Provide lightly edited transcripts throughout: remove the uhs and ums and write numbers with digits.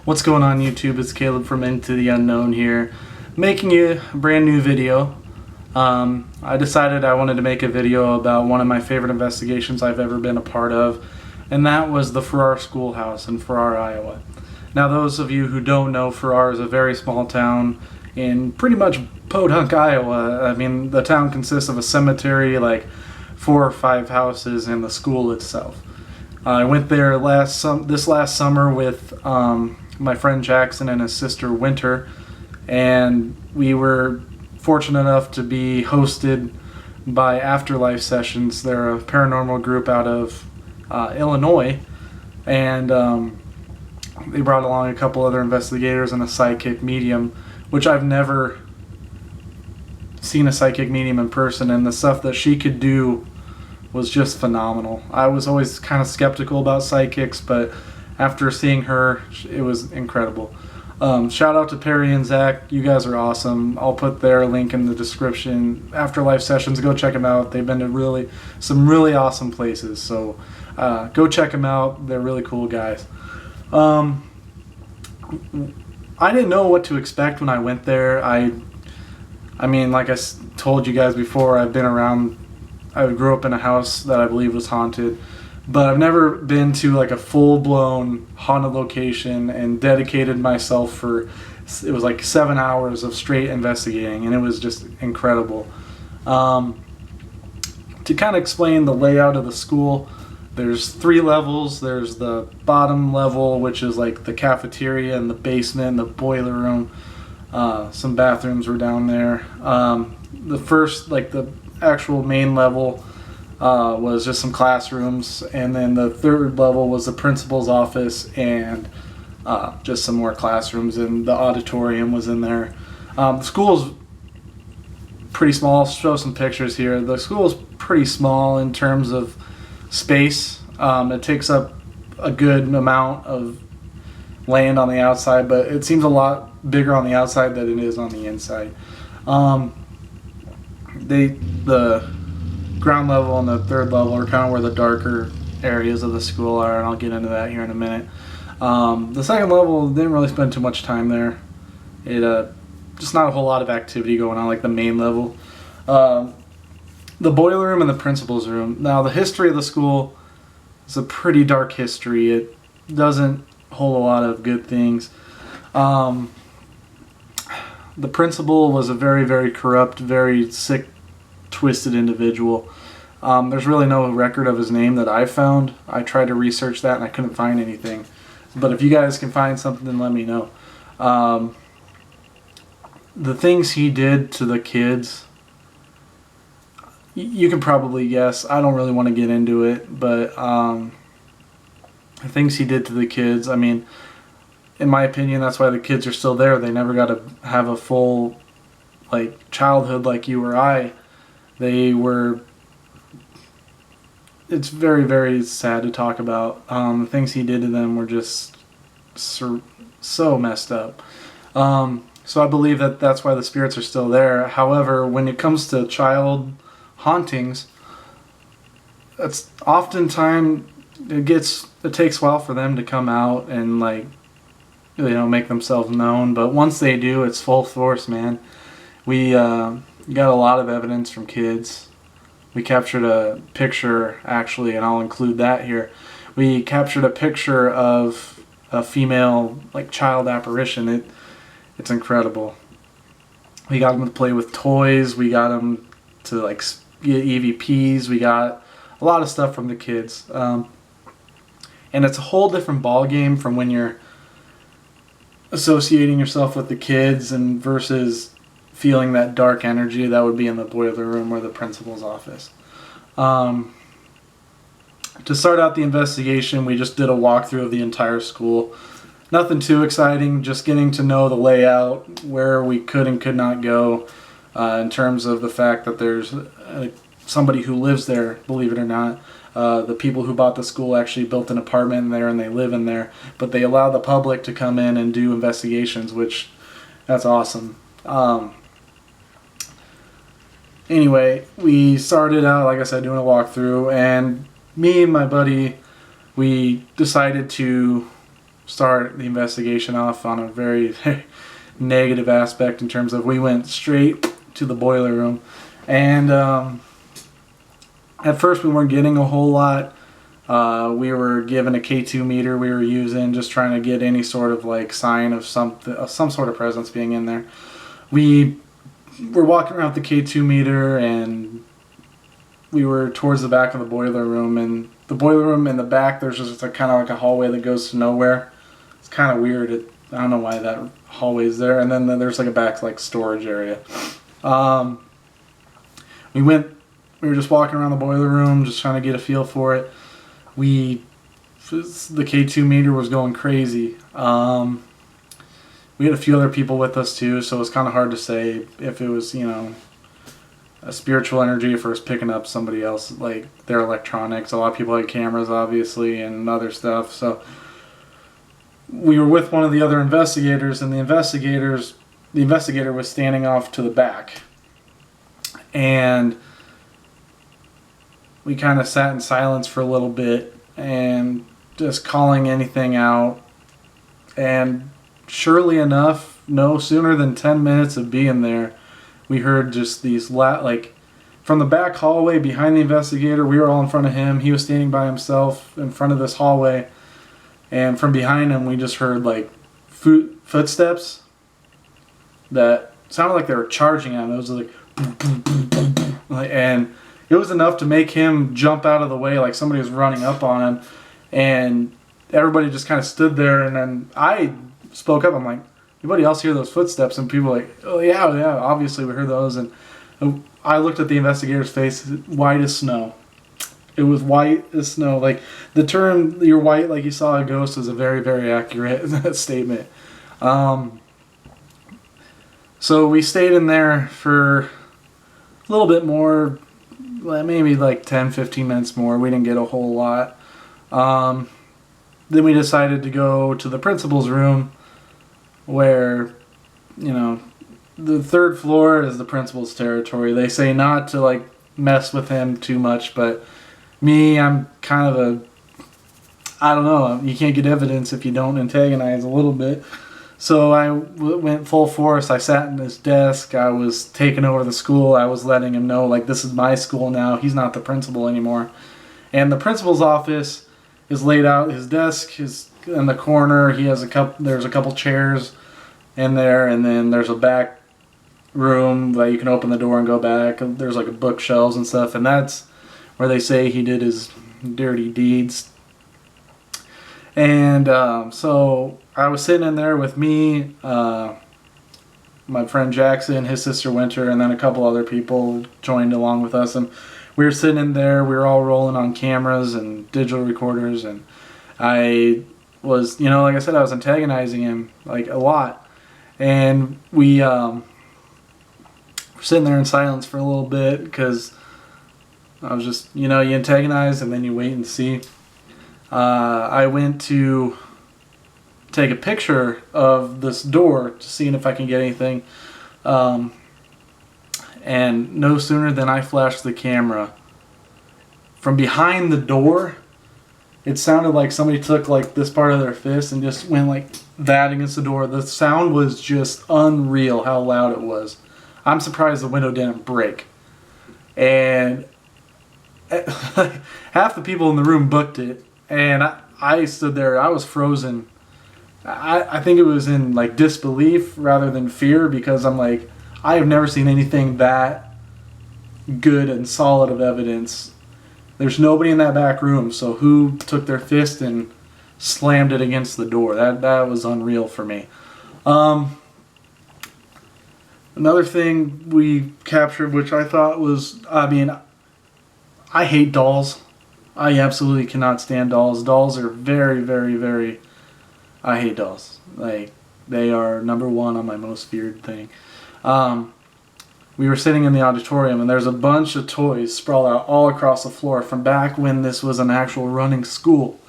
What's going on YouTube? It's Caleb from Into the Unknown here, making you a brand new video. I decided I wanted to make a video about one of my favorite investigations I've ever been a part of, and that was the Farrar Schoolhouse in Farrar, Iowa. Now those of you who don't know, Farrar is a very small town in pretty much Podunk, Iowa. I mean, the town consists of a cemetery, like 4 or 5 houses, and the school itself. I went there this last summer with my friend Jackson and his sister Winter, and we were fortunate enough to be hosted by Afterlife Sessions. They're a paranormal group out of Illinois, and they brought along a couple other investigators and a psychic medium, which I've never seen a psychic medium in person, and the stuff that she could do was just phenomenal. I was always kind of skeptical about psychics, but after seeing her, it was incredible. Shout out to Perry and Zach. You guys are awesome. I'll put their link in the description. Afterlife Sessions, go check them out. They've been to some really awesome places, so go check them out. They're really cool guys. I didn't know what to expect when I went there. I mean, like I told you guys before, I grew up in a house that I believe was haunted, but I've never been to like a full-blown haunted location and dedicated myself for, it was like 7 hours of straight investigating, and it was just incredible. To kind of explain the layout of the school, there's 3 levels. There's the bottom level, which is like the cafeteria and the basement, the boiler room. Some bathrooms were down there. The first, like the actual main level, was just some classrooms, and then the 3rd level was the principal's office and just some more classrooms, and the auditorium was in there. The school's pretty small. I'll show some pictures here. The school's pretty small in terms of space. It takes up a good amount of land on the outside, but it seems a lot bigger on the outside than it is on the inside. The ground level and the 3rd level are kind of where the darker areas of the school are, and I'll get into that here in a minute. The 2nd level, didn't really spend too much time there. Just not a whole lot of activity going on like the main level. The boiler room and the principal's room. Now, the history of the school is a pretty dark history. It doesn't hold a lot of good things. The principal was a very, very corrupt, very sick, twisted individual. There's really no record of his name that I found. I tried to research that and I couldn't find anything. But if you guys can find something, then let me know. The things he did to the kids, you can probably guess. I don't really want to get into it, but the things he did to the kids, I mean, in my opinion, that's why the kids are still there. They never got to have a full, like, childhood like you or I. It's very, very sad to talk about. The things he did to them were just so messed up. So I believe that that's why the spirits are still there. However, when it comes to child hauntings, it's oftentimes it takes a while for them to come out and, like, you know, make themselves known. But once they do, it's full force, man. We got a lot of evidence from kids. We captured a picture, actually, and I'll include that here. We captured a picture of a female, like, child apparition. It's incredible. We got them to play with toys. We got them to, like, get EVPs. We got a lot of stuff from the kids. And it's a whole different ball game from when you're associating yourself with the kids and versus feeling that dark energy that would be in the boiler room or the principal's office. To start out the investigation, we just did a walkthrough of the entire school. Nothing too exciting, just getting to know the layout, where we could and could not go, in terms of the fact that there's somebody who lives there, believe it or not. The people who bought the school actually built an apartment in there and they live in there, but they allow the public to come in and do investigations, which, that's awesome. Anyway, we started out, like I said, doing a walkthrough, and me and my buddy, we decided to start the investigation off on a very, very negative aspect in terms of we went straight to the boiler room. And at first we weren't getting a whole lot. We were given a K2 meter we were using, just trying to get any sort of like sign of some sort of presence being in there. We were walking around with the K2 meter, and we were towards the back of the boiler room. And the boiler room in the back, there's just a kind of like a hallway that goes to nowhere. It's kind of weird. I don't know why that hallway's there. And then there's like a back like storage area. We were just walking around the boiler room, just trying to get a feel for it. The K2 meter was going crazy. We had a few other people with us too, so it was kind of hard to say if it was, a spiritual energy, if it was picking up somebody else, like their electronics. A lot of people had cameras, obviously, and other stuff. So we were with one of the other investigators, and the investigator was standing off to the back. And we kind of sat in silence for a little bit and just calling anything out. And surely enough, no sooner than 10 minutes of being there, we heard just these from the back hallway behind the investigator. We were all in front of him. He was standing by himself in front of this hallway. And from behind him, we just heard like footsteps that sounded like they were charging at him. It was like, boom, boom, boom, boom, boom. And it was enough to make him jump out of the way, like somebody was running up on him. And everybody just kind of stood there. And then I spoke up. I'm like, anybody else hear those footsteps? And people were like, oh yeah, obviously we heard those. And I looked at the investigator's face, white as snow. It was white as snow. Like, the term, you're white like you saw a ghost, is a very, very accurate statement. So we stayed in there for a little bit more, maybe like 10, 15 minutes more. We didn't get a whole lot. Then we decided to go to the principal's room, where, the third floor is the principal's territory. They say not to like mess with him too much, but me, I'm kind of I don't know, you can't get evidence if you don't antagonize a little bit. So I went full force. I sat in his desk. I was taking over the school. I was letting him know, like, this is my school now. He's not the principal anymore. And the principal's office is laid out. His desk is in the corner. There's a couple chairs in there, and then there's a back room that you can open the door and go back. There's like a bookshelves and stuff, and that's where they say he did his dirty deeds. And so I was sitting in there with me, my friend Jackson, his sister Winter, and then a couple other people joined along with us. And we were sitting in there. We were all rolling on cameras and digital recorders. And I was, like I said, I was antagonizing him like a lot. And we were sitting there in silence for a little bit because I was just, you antagonize and then you wait and see. I went to take a picture of this door to see if I can get anything. And no sooner than I flashed the camera, from behind the door, it sounded like somebody took like this part of their fist and just went like that against the door. The sound was just unreal how loud it was. I'm surprised the window didn't break. And half the people in the room booked it. And I stood there. I was frozen. I think it was in like disbelief rather than fear, because I'm like, I have never seen anything that good and solid of evidence. There's nobody in that back room, so who took their fist and slammed it against the door? That was unreal for me. Another thing we captured, which I thought was, I hate dolls. I absolutely cannot stand dolls. Dolls are very, very, very... I hate dolls. Like, they are number one on my most feared thing. We were sitting in the auditorium, and there's a bunch of toys sprawled out all across the floor from back when this was an actual running school.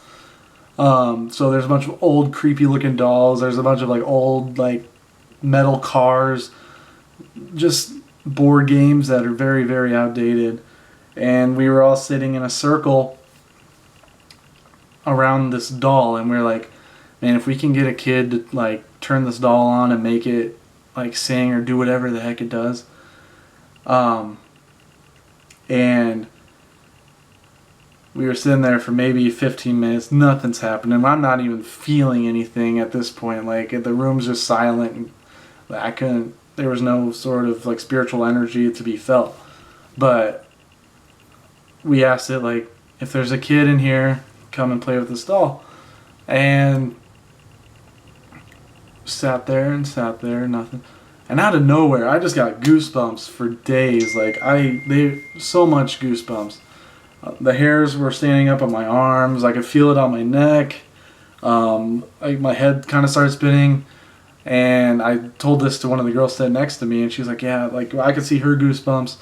So there's a bunch of old, creepy-looking dolls. There's a bunch of, like, old, like, metal cars. Just board games that are very, very outdated. And we were all sitting in a circle around this doll, and we were like, man, if we can get a kid to like turn this doll on and make it like sing or do whatever the heck it does, and we were sitting there for maybe 15 minutes, nothing's happening. I'm not even feeling anything at this point. Like the room's just silent. And I couldn't. There was no sort of like spiritual energy to be felt. But we asked it like, if there's a kid in here, come and play with this doll. And sat there, nothing. And out of nowhere, I just got goosebumps for days. Like so much goosebumps. The hairs were standing up on my arms. I could feel it on my neck. My head kind of started spinning. And I told this to one of the girls sitting next to me, and she's like, yeah, like I could see her goosebumps.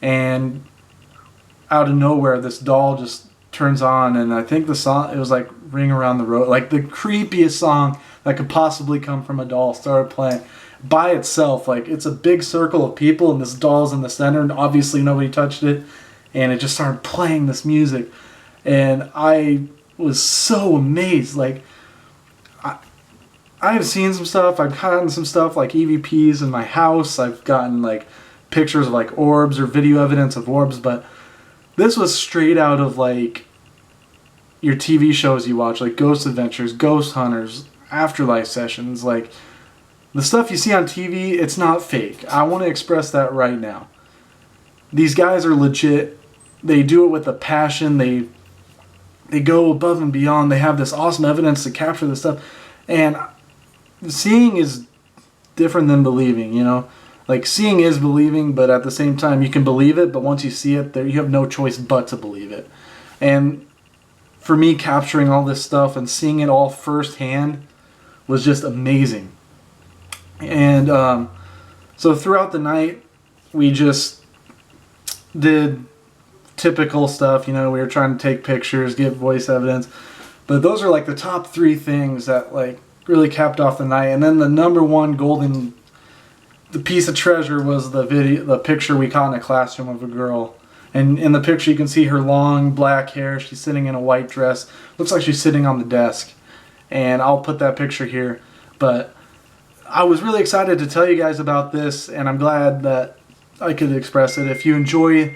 And out of nowhere, this doll just turns on, and I think the song, it was like Ring Around the Road, like the creepiest song that could possibly come from a doll started playing by itself. Like it's a big circle of people, and this doll's in the center, and obviously nobody touched it. And it just started playing this music, and I was so amazed. Like I have seen some stuff. I've gotten some stuff like EVPs in my house. I've gotten like pictures of like orbs or video evidence of orbs, but this was straight out of like your TV shows you watch, like Ghost Adventures, Ghost Hunters, Afterlife Sessions. Like the stuff you see on TV, it's not fake. I want to express that right now. These guys are legit. They do it with a passion. They go above and beyond. They have this awesome evidence to capture this stuff. And seeing is different than believing, you know? Like seeing is believing, but at the same time you can believe it, but once you see it, you have no choice but to believe it. And for me, capturing all this stuff and seeing it all firsthand was just amazing. And so throughout the night, we just did typical stuff, you know, we were trying to take pictures, get voice evidence, but those are like the top 3 things that like really capped off the night. And then the number one the piece of treasure was the picture we caught in a classroom of a girl. And in the picture you can see her long black hair. She's sitting in a white dress. Looks like she's sitting on the desk. And I'll put that picture here. But I was really excited to tell you guys about this, and I'm glad that I could express it. If you enjoy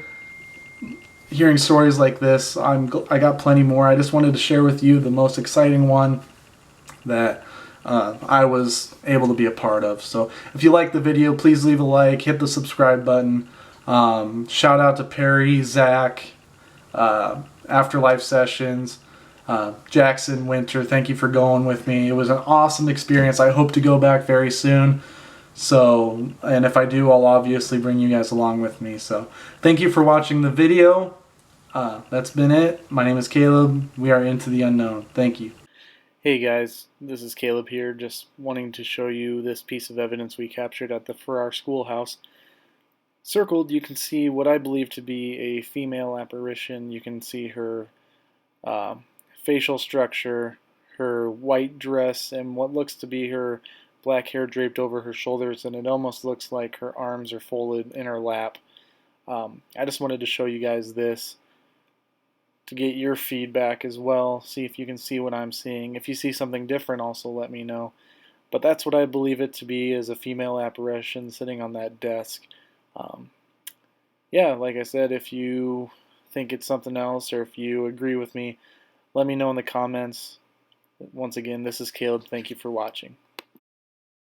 hearing stories like this, I got plenty more. I just wanted to share with you the most exciting one that I was able to be a part of. So if you like the video, please leave a like, hit the subscribe button. Shout out to Perry, Zach, Afterlife Sessions, Jackson, Winter. Thank you for going with me. It was an awesome experience. I hope to go back very soon. So, and if I do, I'll obviously bring you guys along with me. So thank you for watching the video. That's been it. My name is Caleb. We are Into the Unknown. Thank you. Hey guys, this is Caleb here, just wanting to show you this piece of evidence we captured at the Farrar Schoolhouse. Circled, you can see what I believe to be a female apparition. You can see her facial structure, her white dress, and what looks to be her black hair draped over her shoulders, and it almost looks like her arms are folded in her lap. I just wanted to show you guys this to get your feedback as well, see if you can see what I'm seeing. If you see something different, also let me know. But that's what I believe it to be, is a female apparition sitting on that desk. Yeah, like I said, if you think it's something else, or if you agree with me, let me know in the comments. Once again, this is Caleb. Thank you for watching.